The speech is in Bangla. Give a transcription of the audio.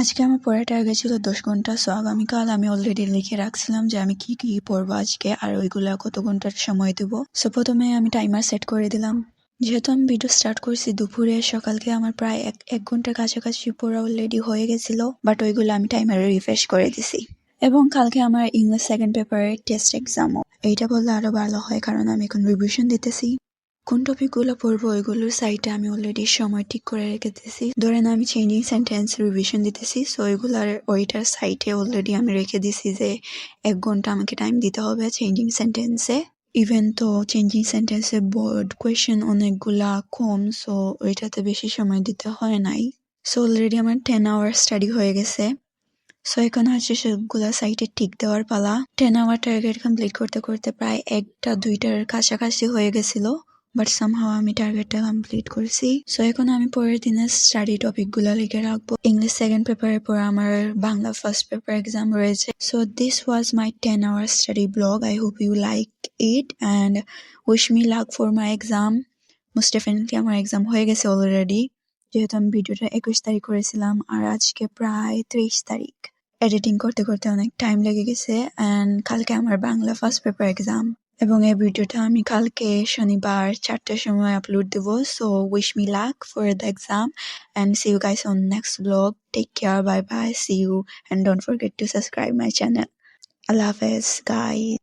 আজকে আমার পড়ার টার্গেট ছিল 10 ঘন্টা। সো আগামীকাল আমি অলরেডি লিখে রাখছিলাম যে আমি কি কি পড়বো আজকে আর ওইগুলা কত ঘন্টার সময় দেব। সো প্রথমে আমি টাইমার সেট করে দিলাম। যেহেতু আমি ভিডিও স্টার্ট করছি দুপুরে, সকালকে আমার প্রায় এক ঘন্টার কাছাকাছি পড়া অলরেডি হয়ে গেছিল, বাট ওইগুলো আমি টাইমারে রিফ্রেশ করে দিছি। এবং কালকে আমার ইংলিশ সেকেন্ড পেপারের টেস্ট এক্সামও। এইটা বললে আরো ভালো হয় কারণ আমি এখন রিভিশন দিতেছি। কোন টপিকগুলো পড়বো ওইগুলোর সাইটে আমি অলরেডি সময় ঠিক করে রেখে দিয়েছি। ধরেন আমি চেঞ্জিং সেন্টেন্স রিভিশন দিতেছি, সো ওইটার সাইটে অলরেডি আমি রেখে দিছি যে 1 ঘন্টা আমাকে টাইম দিতে হবে চেঞ্জিং সেন্টেন্সে। ইভেন তো চেঞ্জিং সেন্টেন্সে বোর্ড কোয়েশ্চেন অনেকগুলা কম, সো ওইটাতে বেশি সময় দিতে হয় নাই। সো অলরেডি আমার 10 আওয়ার স্টাডি হয়ে গেছে। সো এখন হচ্ছে সবগুলা সাইটে টিক দেওয়ার পালা। 10 আওয়ার টার্গেট কমপ্লিট করতে করতে প্রায় 1টা 2টার কাছাকাছি হয়ে গেছিল, বাট সামহাও আমি টার্গেটটা কমপ্লিট করছি। সো এখন আমি পরের দিনের স্টাডি টপিকগুলো লিখে রাখবো। ইংলিশ সেকেন্ড পেপারের পর আমার বাংলা ফার্স্ট পেপার এক্সাম রয়েছে। So this was my 10 hour study blog. I hope you like it and wish me luck for my exam. Most definitely আমার এক্সাম হয়ে গেছে অলরেডি, যেহেতু আমি ভিডিওটা 21 তারিখ করেছিলাম আর আজকে প্রায় 23 তারিখ। এডিটিং করতে করতে অনেক টাইম লেগে গেছে অ্যান্ড কালকে আমার বাংলা ফার্স্ট পেপার এক্সাম এবং এই ভিডিওটা আমি কালকে শনিবার 4টার সময় আপলোড দেবো। So wish me luck for the exam and see you guys on next blog. Take care, bye bye, see you and don't forget to subscribe my channel. আল্লাহ হাফেজ গাইস।